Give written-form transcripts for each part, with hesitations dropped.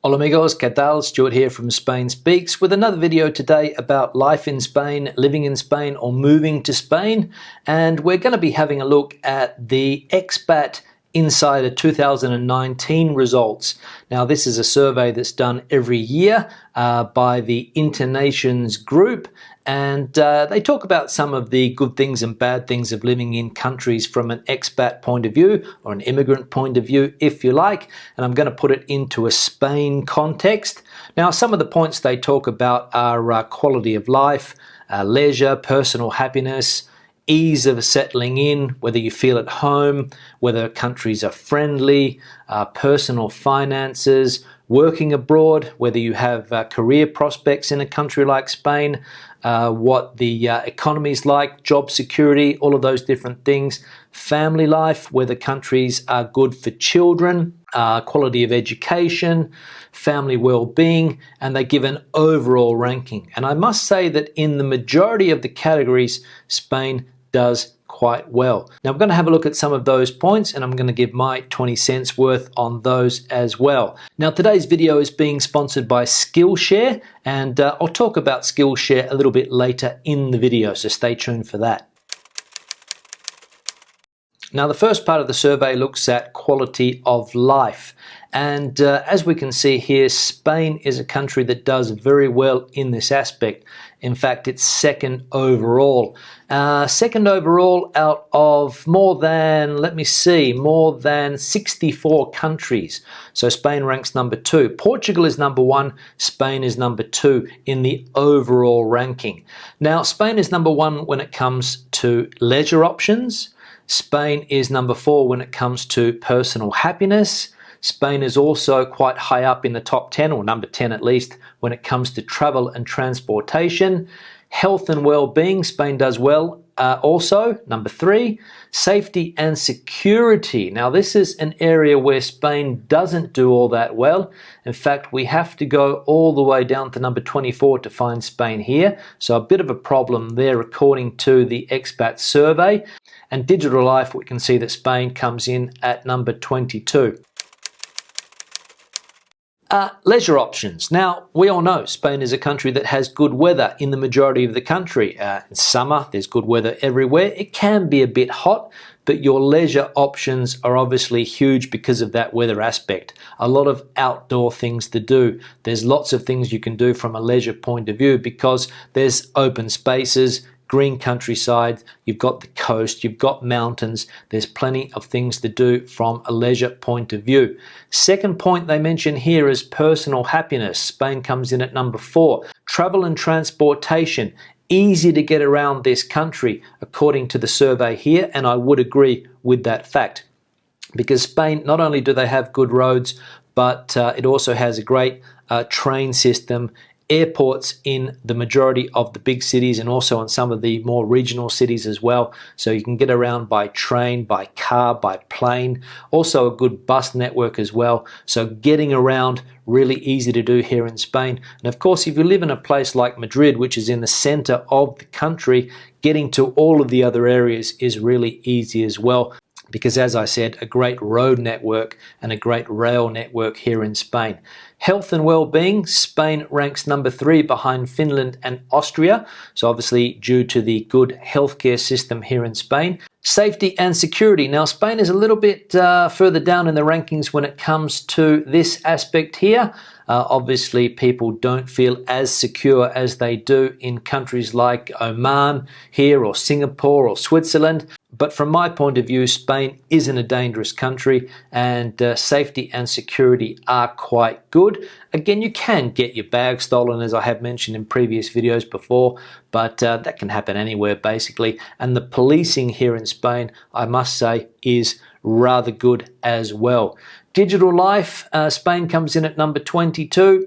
Hola amigos, ¿qué tal? Stuart here from Spain Speaks with another video today about life in Spain, living in Spain or moving to Spain. And we're going to be having a look at the Expat Insider 2019 results. Now this is a survey that's done every year by the Internations Group, and they talk about some of the good things and bad things of living in countries from an expat point of view, or an immigrant point of view if you like, and I'm going to put it into a Spain context. Now some of the points they talk about are quality of life, leisure, personal happiness, ease of settling in, whether you feel at home, whether countries are friendly, personal finances, working abroad, whether you have career prospects in a country like Spain, what the economy is like, job security, all of those different things, family life, whether countries are good for children, quality of education, family well-being, and they give an overall ranking. And I must say that in the majority of the categories, Spain does quite well. Now I'm going to have a look at some of those points, and I'm going to give my 20 cents worth on those as well. Now today's video is being sponsored by Skillshare, and I'll talk about Skillshare a little bit later in the video, so stay tuned for that. Now the first part of the survey looks at quality of life, and as we can see here, Spain is a country that does very well in this aspect. In fact, it's second overall. Second overall out of more than 64 countries. So Spain ranks number 2. Portugal is number 1. Spain is number 2 in the overall ranking. Now Spain is number 1 when it comes to leisure options. Spain is number 4 when it comes to personal happiness. Spain is also quite high up in the top 10, or number 10 at least, when it comes to travel and transportation. Health and well-being, Spain does well also, number 3. Safety and security. Now this is an area where Spain doesn't do all that well. In fact, we have to go all the way down to number 24 to find Spain here. So a bit of a problem there according to the expat survey. And digital life, we can see that Spain comes in at number 22. Leisure options. Now, we all know Spain is a country that has good weather in the majority of the country. In summer, there's good weather everywhere. It can be a bit hot, but your leisure options are obviously huge because of that weather aspect. A lot of outdoor things to do. There's lots of things you can do from a leisure point of view because there's open spaces, green countryside, you've got the coast, you've got mountains, there's plenty of things to do from a leisure point of view. Second point they mention here is personal happiness. Spain comes in at number 4. Travel and transportation, easy to get around this country according to the survey here, and I would agree with that fact. Because Spain, not only do they have good roads, but it also has a great train system, airports in the majority of the big cities and also in some of the more regional cities as well. So you can get around by train, by car, by plane. Also a good bus network as well. So getting around really easy to do here in Spain. And of course, if you live in a place like Madrid, which is in the center of the country, getting to all of the other areas is really easy as well. Because as I said, a great road network and a great rail network here in Spain. Health and well-being, Spain ranks number 3 behind Finland and Austria. So obviously due to the good healthcare system here in Spain. Safety and security. Now Spain is a little bit further down in the rankings when it comes to this aspect here. Obviously people don't feel as secure as they do in countries like Oman here, or Singapore or Switzerland. But from my point of view, Spain isn't a dangerous country, and safety and security are quite good. Again, you can get your bag stolen, as I have mentioned in previous videos before, but that can happen anywhere basically. And the policing here in Spain, I must say, is rather good as well. Digital life, Spain comes in at number 22.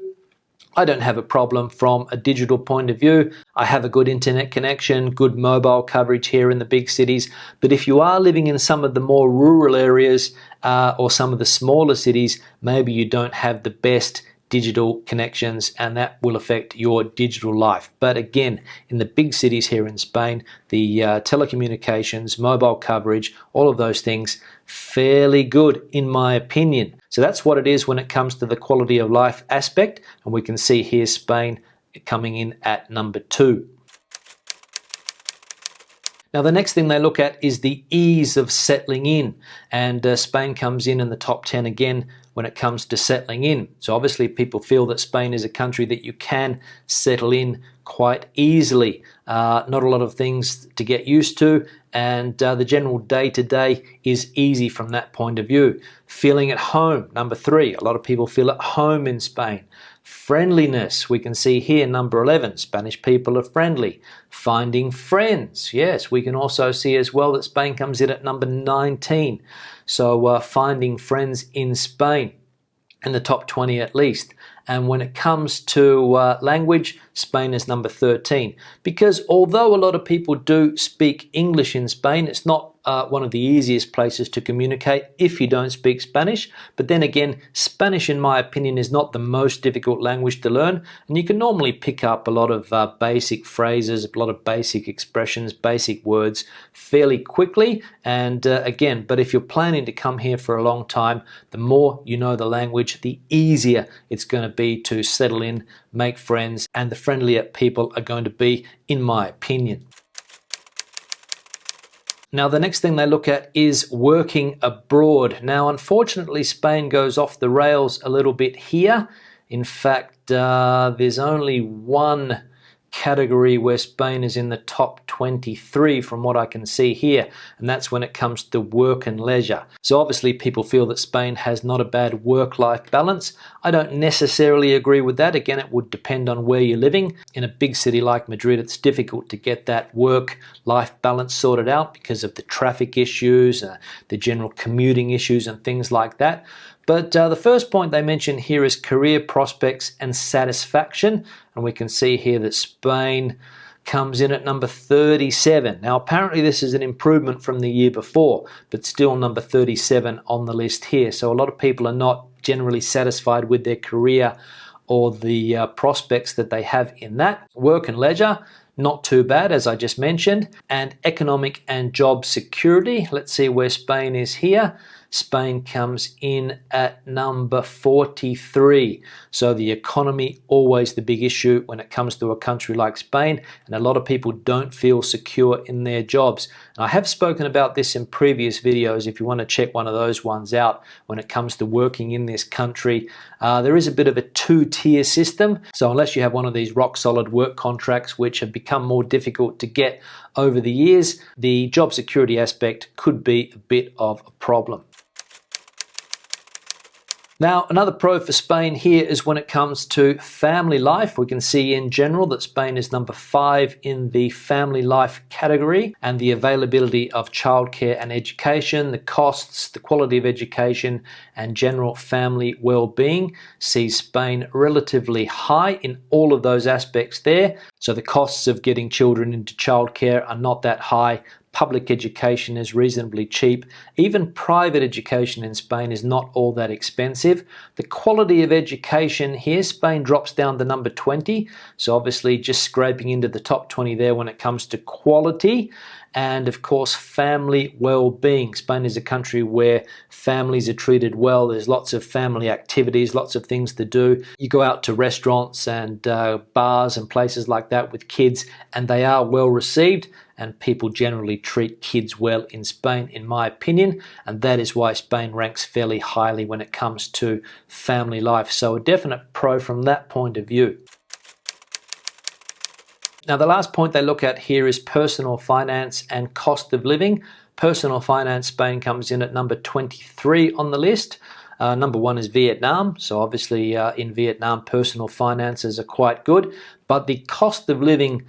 I don't have a problem from a digital point of view. I have a good internet connection, good mobile coverage here in the big cities. But if you are living in some of the more rural areas or some of the smaller cities, maybe you don't have the best digital connections, and that will affect your digital life. But again, in the big cities here in Spain, the telecommunications, mobile coverage, all of those things, fairly good in my opinion. So that's what it is when it comes to the quality of life aspect, and we can see here Spain coming in at number 2. Now the next thing they look at is the ease of settling in, and Spain comes in the top 10 again when it comes to settling in. So obviously people feel that Spain is a country that you can settle in quite easily. Not a lot of things to get used to, and the general day-to-day is easy from that point of view. Feeling at home, number 3. A lot of people feel at home in Spain. Friendliness, we can see here, number 11. Spanish people are friendly. Finding friends, yes, we can also see as well that Spain comes in at number 19. So finding friends in Spain, in the top 20 at least. And when it comes to language, Spain is number 13. Because although a lot of people do speak English in Spain, it's not one of the easiest places to communicate if you don't speak Spanish. But then again, Spanish, in my opinion, is not the most difficult language to learn. And you can normally pick up a lot of basic phrases, a lot of basic expressions, basic words fairly quickly. And again, but if you're planning to come here for a long time, the more you know the language, the easier it's going to be to settle in, make friends, and the friendlier people are going to be, in my opinion. Now the next thing they look at is working abroad. Now unfortunately Spain goes off the rails a little bit here. In fact, there's only one category where Spain is in the top 23 from what I can see here, and that's when it comes to work and leisure. So obviously people feel that Spain has not a bad work-life balance. I don't necessarily agree with that. Again, it would depend on where you're living. In a big city like Madrid, it's difficult to get that work-life balance sorted out because of the traffic issues, the general commuting issues and things like that. But the first point they mention here is career prospects and satisfaction. And we can see here that Spain comes in at number 37. Now apparently this is an improvement from the year before, but still number 37 on the list here. So a lot of people are not generally satisfied with their career or the prospects that they have in that. Work and leisure, not too bad, as I just mentioned. And economic and job security, let's see where Spain is here. Spain comes in at number 43. So the economy, always the big issue when it comes to a country like Spain, and a lot of people don't feel secure in their jobs. And I have spoken about this in previous videos. If you want to check one of those ones out when it comes to working in this country, there is a bit of a two-tier system. So unless you have one of these rock-solid work contracts which have become more difficult to get over the years, the job security aspect could be a bit of a problem. Now, another pro for Spain here is when it comes to family life. We can see in general that Spain is number 5 in the family life category, and the availability of childcare and education, the costs, the quality of education, and general family well-being sees Spain relatively high in all of those aspects there. So the costs of getting children into childcare are not that high. Public education is reasonably cheap. Even private education in Spain is not all that expensive. The quality of education here, Spain drops down to number 20. So obviously just scraping into the top 20 there when it comes to quality. And of course, family well-being. Spain is a country where families are treated well. There's lots of family activities, lots of things to do. You go out to restaurants and bars and places like that with kids, and they are well received. And people generally treat kids well in Spain, in my opinion. And that is why Spain ranks fairly highly when it comes to family life. So a definite pro from that point of view. Now, the last point they look at here is personal finance and cost of living. Personal finance, Spain comes in at number 23 on the list. Number 1 is Vietnam. So obviously in Vietnam, personal finances are quite good. But the cost of living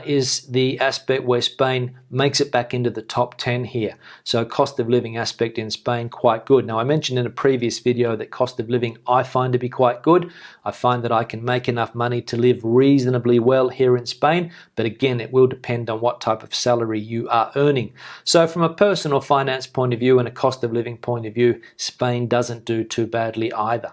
is the aspect where Spain makes it back into the top 10 here. So cost of living aspect in Spain, quite good. Now, I mentioned in a previous video that cost of living I find to be quite good. I find that I can make enough money to live reasonably well here in Spain. But again, it will depend on what type of salary you are earning. So from a personal finance point of view and a cost of living point of view, Spain doesn't do too badly either.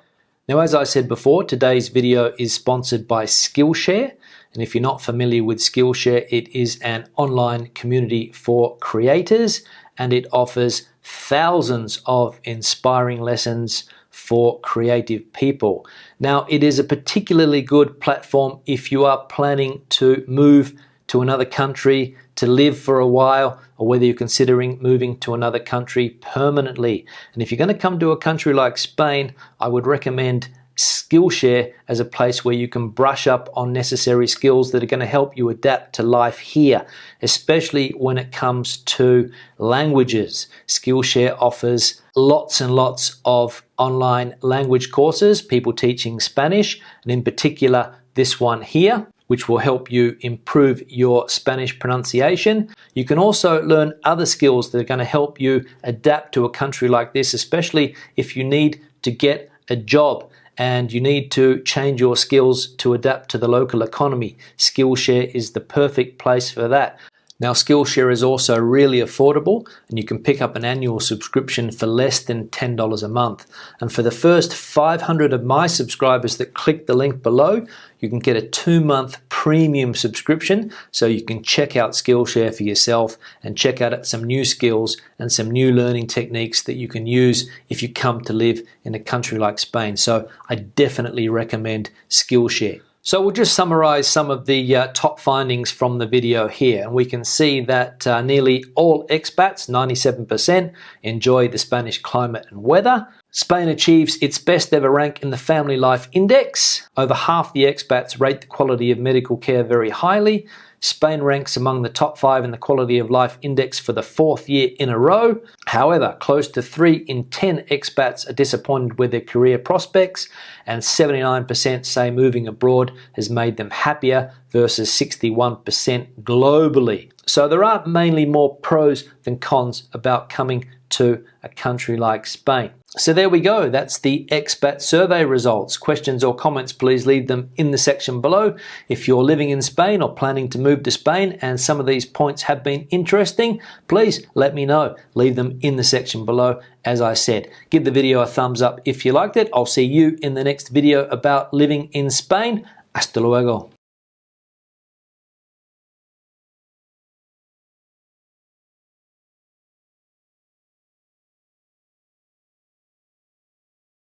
Now, as I said before, today's video is sponsored by Skillshare. And if you're not familiar with Skillshare, it is an online community for creators, and it offers thousands of inspiring lessons for creative people. Now, it is a particularly good platform if you are planning to move to another country to live for a while, or whether you're considering moving to another country permanently. And if you're going to come to a country like Spain, I would recommend Skillshare as a place where you can brush up on necessary skills that are going to help you adapt to life here, especially when it comes to languages. Skillshare offers lots and lots of online language courses, people teaching Spanish, and in particular this one here, which will help you improve your Spanish pronunciation. You can also learn other skills that are going to help you adapt to a country like this, especially if you need to get a job and you need to change your skills to adapt to the local economy. Skillshare is the perfect place for that. Now, Skillshare is also really affordable, and you can pick up an annual subscription for less than $10 a month. And for the first 500 of my subscribers that click the link below, you can get a 2-month premium subscription, so you can check out Skillshare for yourself and check out some new skills and some new learning techniques that you can use if you come to live in a country like Spain. So I definitely recommend Skillshare. So we'll just summarize some of the top findings from the video here, and we can see that nearly all expats, 97%, enjoy the Spanish climate and weather. Spain achieves its best ever rank in the Family Life Index. Over half the expats rate the quality of medical care very highly. Spain ranks among the top 5 in the Quality of Life Index for the 4th year in a row. However, close to 3 in 10 expats are disappointed with their career prospects, and 79% say moving abroad has made them happier versus 61% globally. So there are mainly more pros than cons about coming to a country like Spain. So there we go. That's the expat survey results. Questions or comments, please leave them in the section below. If you're living in Spain or planning to move to Spain and some of these points have been interesting, please let me know. Leave them in the section below. As I said, give the video a thumbs up if you liked it. I'll see you in the next video about living in Spain. Hasta luego.